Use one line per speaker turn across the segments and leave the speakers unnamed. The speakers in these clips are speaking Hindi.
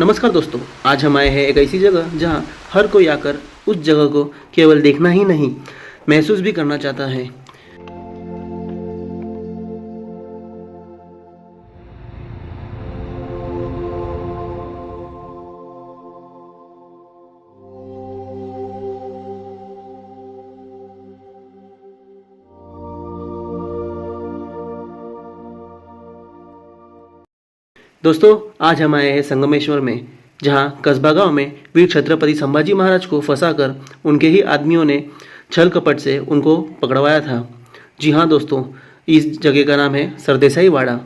नमस्कार दोस्तों, आज हम आए हैं एक ऐसी जगह जहां हर कोई आकर उस जगह को केवल देखना ही नहीं, महसूस भी करना चाहता है। दोस्तों, आज हम आए हैं संगमेश्वर में, जहां कस्बा गांव में वीर छत्रपति संभाजी महाराज को फंसाकर उनके ही आदमियों ने छल कपट से उनको पकड़वाया था। जी हाँ दोस्तों, इस जगह का नाम है सरदेसाई वाड़ा।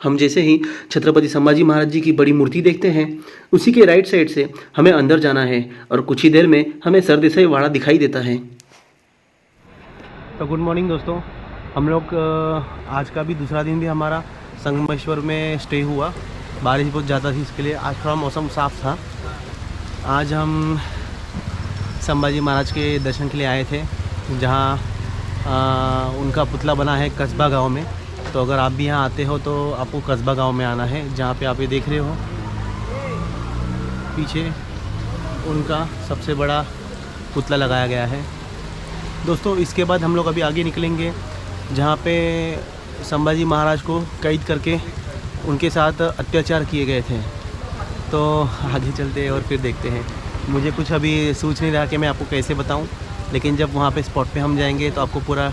हम जैसे ही छत्रपति संभाजी महाराज जी की बड़ी मूर्ति देखते हैं, उसी के राइट साइड से हमें अंदर जाना है और कुछ ही देर में हमें सरदेसाई वाड़ा दिखाई देता है। तो गुड मॉर्निंग दोस्तों, हम लोग आज का भी दूसरा दिन भी हमारा संगमेश्वर में स्टे हुआ। बारिश बहुत ज़्यादा थी, इसके लिए आज थोड़ा मौसम साफ़ था। आज हम संभाजी महाराज के दर्शन के लिए आए थे, जहाँ उनका पुतला बना है कस्बा गाँव में। तो अगर आप भी यहाँ आते हो तो आपको कस्बा गांव में आना है, जहाँ पे आप ये देख रहे हो पीछे उनका सबसे बड़ा पुतला लगाया गया है। दोस्तों, इसके बाद हम लोग अभी आगे निकलेंगे, जहाँ पे संभाजी महाराज को कैद करके उनके साथ अत्याचार किए गए थे। तो आगे चलते हैं और फिर देखते हैं। मुझे कुछ अभी सूझ नहीं रहा कि मैं आपको कैसे बताऊँ, लेकिन जब वहाँ पे स्पॉट पे हम जाएंगे तो आपको पूरा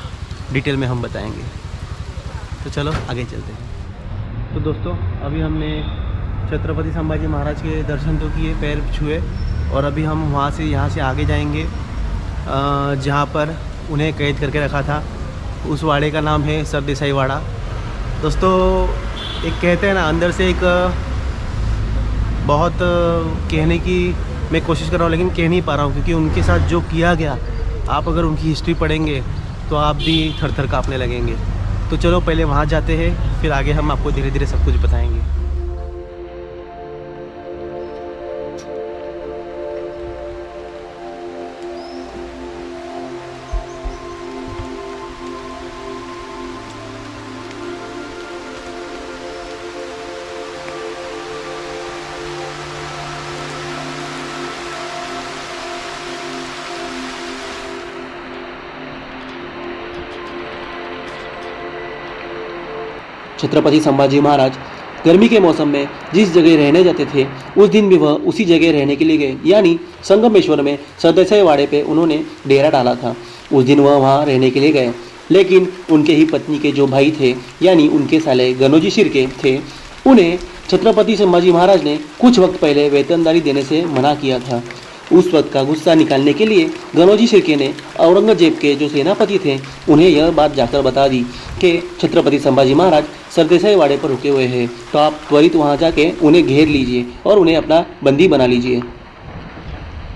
डिटेल में हम बताएंगे। तो चलो आगे चलते हैं। तो दोस्तों, अभी हमने छत्रपति संभाजी महाराज के दर्शन तो किए, पैर छुए, और अभी हम वहाँ से यहाँ से आगे जाएंगे, जहाँ पर उन्हें कैद करके रखा था। उस वाड़े का नाम है सरदेसाई वाड़ा। दोस्तों, एक कहते हैं ना, अंदर से एक बहुत कहने की मैं कोशिश कर रहा हूँ, लेकिन कह नहीं पा रहा हूँ, क्योंकि उनके साथ जो किया गया, आप अगर उनकी हिस्ट्री पढ़ेंगे तो आप भी थर थर काँपने लगेंगे। तो चलो पहले वहाँ जाते हैं, फिर आगे हम आपको धीरे धीरे सब कुछ बताएंगे। छत्रपति संभाजी महाराज गर्मी के मौसम में जिस जगह रहने जाते थे, उस दिन भी वह उसी जगह रहने के लिए गए, यानी संगमेश्वर में सरदेसाई वाड़े पे उन्होंने डेरा डाला था। उस दिन वह वहाँ रहने के लिए गए, लेकिन उनके ही पत्नी के जो भाई थे, यानी उनके साले गनोजी शिर्के थे, उन्हें छत्रपति संभाजी महाराज ने कुछ वक्त पहले वेतनदारी देने से मना किया था। उस वक्त का गुस्सा निकालने के लिए गनोजी शिर्के ने औरंगजेब के जो सेनापति थे, उन्हें यह बात जाकर बता दी कि छत्रपति संभाजी महाराज सरदेसाई वाड़े पर रुके हुए हैं, तो आप त्वरित वहां जाके उन्हें घेर लीजिए और उन्हें अपना बंदी बना लीजिए।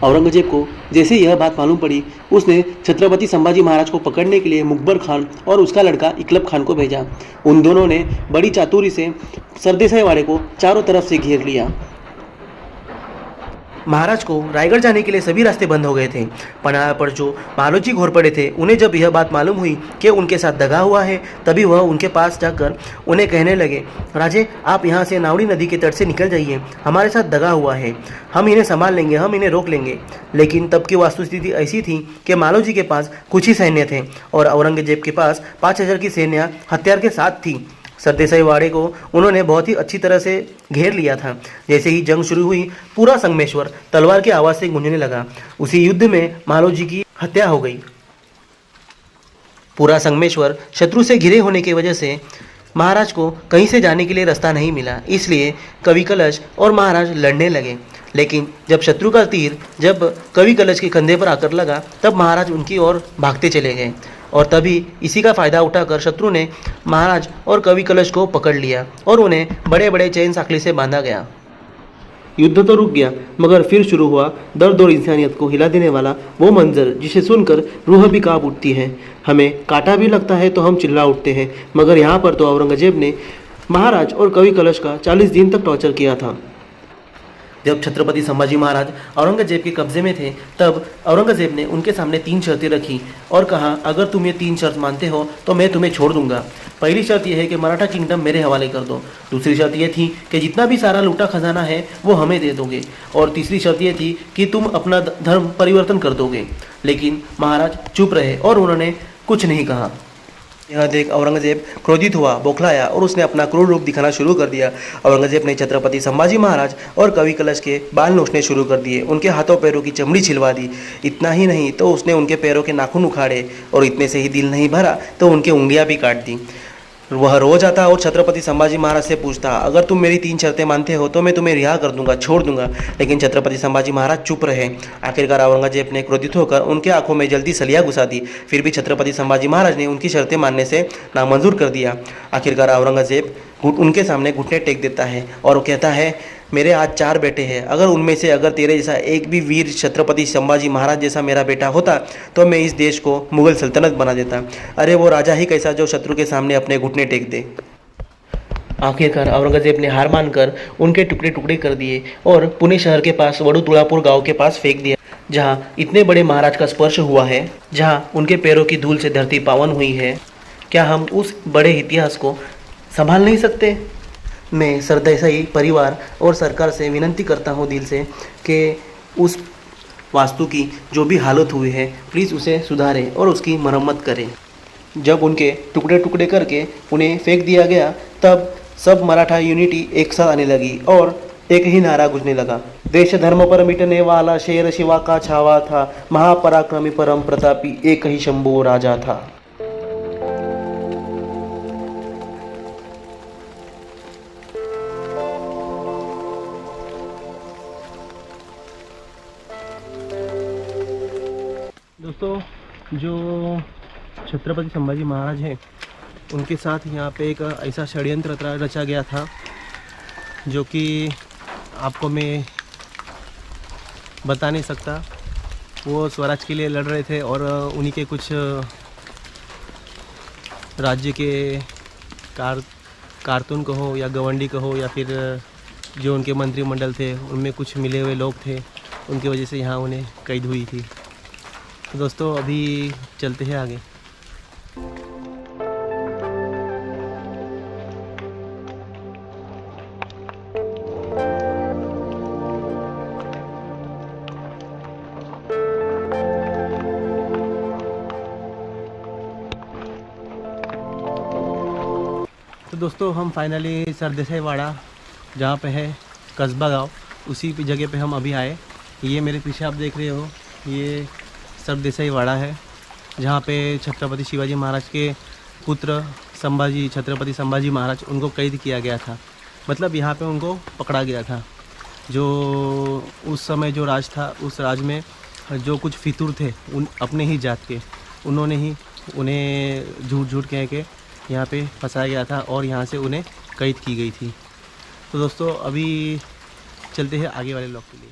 औरंगजेब को जैसे यह बात मालूम पड़ी, उसने छत्रपति संभाजी महाराज को पकड़ने के लिए मुकबर खान और उसका लड़का इकलब खान को भेजा। उन दोनों ने बड़ी चातुरी से सरदेसाई वाड़े को चारों तरफ से घेर लिया। महाराज को रायगढ़ जाने के लिए सभी रास्ते बंद हो गए थे। पनाह पर जो मालोजी घोरपड़े थे, उन्हें जब यह बात मालूम हुई कि उनके साथ दगा हुआ है, तभी वह उनके पास जाकर उन्हें कहने लगे, राजे, आप यहाँ से नावड़ी नदी के तट से निकल जाइए, हमारे साथ दगा हुआ है, हम इन्हें संभाल लेंगे, हम इन्हें रोक लेंगे। लेकिन तब की वास्तुस्थिति ऐसी थी कि मालोजी के पास कुछ ही सैन्य थे और औरंगजेब के पास 5000 की सैन्य हथियार के साथ थी। सरदेसाई वाड़े को उन्होंने बहुत ही अच्छी तरह से घेर लिया था। जैसे ही जंग शुरू हुई, पूरा संगमेश्वर तलवार की आवाज़ से गूंजने लगा। उसी युद्ध में मालोजी की हत्या हो गई। पूरा संगमेश्वर शत्रु से घिरे होने की वजह से महाराज को कहीं से जाने के लिए रास्ता नहीं मिला, इसलिए कवि कलश और महाराज लड़ने लगे। लेकिन जब शत्रु का तीर जब कवि कलश के कंधे पर आकर लगा, तब महाराज उनकी ओर भागते चले गए, और तभी इसी का फ़ायदा उठाकर शत्रु ने महाराज और कवि कलश को पकड़ लिया और उन्हें बड़े बड़े चैन साखली से बांधा गया। युद्ध तो रुक गया, मगर फिर शुरू हुआ दर्द और इंसानियत को हिला देने वाला वो मंजर, जिसे सुनकर रूह भी कांप उठती है। हमें कांटा भी लगता है तो हम चिल्ला उठते हैं, मगर यहाँ पर तो औरंगजेब ने महाराज और कवि कलश का 40 दिन तक टॉर्चर किया था। जब छत्रपति संभाजी महाराज औरंगजेब के कब्जे में थे तब औरंगजेब ने उनके सामने 3 शर्तें रखी और कहा, अगर तुम ये 3 शर्त मानते हो तो मैं तुम्हें छोड़ दूंगा। पहली शर्त यह है कि मराठा किंगडम मेरे हवाले कर दो। दूसरी शर्त यह थी कि जितना भी सारा लूटा खजाना है वो हमें दे दोगे। और तीसरी शर्त यह थी कि तुम अपना धर्म परिवर्तन कर दोगे। लेकिन महाराज चुप रहे और उन्होंने कुछ नहीं कहा। यह देख औरंगजेब क्रोधित हुआ, बौखलाया और उसने अपना क्रूर रूप दिखाना शुरू कर दिया। औरंगजेब ने छत्रपति संभाजी महाराज और कवि कलश के बाल नोचने शुरू कर दिए, उनके हाथों पैरों की चमड़ी छिलवा दी। इतना ही नहीं तो उसने उनके पैरों के नाखून उखाड़े और इतने से ही दिल नहीं भरा तो उनकी उंगलियां भी काट दी। वह रोज आता और छत्रपति संभाजी महाराज से पूछता, अगर तुम मेरी 3 शर्तें मानते हो तो मैं तुम्हें रिहा कर दूंगा, छोड़ दूंगा। लेकिन छत्रपति संभाजी महाराज चुप रहे। आखिरकार औरंगजेब ने क्रोधित होकर उनके आंखों में जल्दी सलिया घुसा दी। फिर भी छत्रपति संभाजी महाराज ने उनकी शर्तें मानने से नामंजूर कर दिया। आखिरकार औरंगजेब उनके सामने घुटने टेक देता है और वो कहता है, मेरे आज 4 बेटे हैं, अगर उनमें से अगर तेरे जैसा एक भी वीर छत्रपति संभाजी महाराज जैसा मेरा बेटा होता तो मैं इस देश को मुगल सल्तनत बना देता। अरे वो राजा ही कैसा जो शत्रु के सामने अपने घुटने टेक दे। आखिरकार औरंगजेब ने हार मानकर उनके टुकड़े टुकड़े कर दिए और पुणे शहर के पास वडुतुळापुर गांव के पास फेंक दिया, जहां इतने बड़े महाराज का स्पर्श हुआ है, जहां उनके पैरों की धूल से धरती पावन हुई है। क्या हम उस बड़े इतिहास को संभाल नहीं सकते? मैं सरदेसाई परिवार और सरकार से विनती करता हूँ दिल से कि उस वास्तु की जो भी हालत हुई है प्लीज़ उसे सुधारें और उसकी मरम्मत करें। जब उनके टुकड़े टुकड़े करके उन्हें फेंक दिया गया तब सब मराठा यूनिटी एक साथ आने लगी और एक ही नारा गूंजने लगा, देश धर्म पर मिटने वाला शेर शिवा का छावा था, महापराक्रमी परम प्रतापी एक ही शंभू राजा था। दोस्तों, जो छत्रपति संभाजी महाराज हैं उनके साथ यहाँ पे एक ऐसा षड्यंत्र रचा गया था जो कि आपको मैं बता नहीं सकता। वो स्वराज के लिए लड़ रहे थे और उन्हीं के कुछ राज्य के कारकुन कहो या गवंडी कहो या फिर जो उनके मंत्रिमंडल थे उनमें कुछ मिले हुए लोग थे, उनकी वजह से यहाँ उन्हें कैद हुई थी। तो दोस्तों अभी चलते हैं आगे। तो दोस्तों हम फाइनली सरदेसाई वाड़ा जहाँ पे है कस्बा गांव, उसी जगह पे हम अभी आए। ये मेरे पीछे आप देख रहे हो, ये सरदेसाई वाड़ा है जहाँ पे छत्रपति शिवाजी महाराज के पुत्र छत्रपति संभाजी महाराज उनको कैद किया गया था। मतलब यहाँ पे उनको पकड़ा गया था। जो उस समय जो राज था, उस राज में जो कुछ फितूर थे उन अपने ही जात के, उन्होंने ही उन्हें झूठ झूठ कह के यहाँ पे फंसाया गया था और यहाँ से उन्हें कैद की गई थी। तो दोस्तों अभी चलते हैं आगे वाले ब्लॉग के लिए।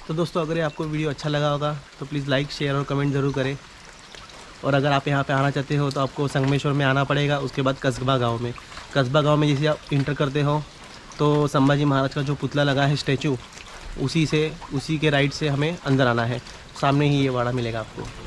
तो दोस्तों अगर आपको वीडियो अच्छा लगा होगा तो प्लीज़ लाइक शेयर और कमेंट ज़रूर करें। और अगर आप यहाँ पे आना चाहते हो तो आपको संगमेश्वर में आना पड़ेगा, उसके बाद कस्बा गांव में जैसे आप इंटर करते हो तो संभाजी महाराज का जो पुतला लगा है स्टैचू, उसी के राइट से हमें अंदर आना है। सामने ही ये वाड़ा मिलेगा आपको।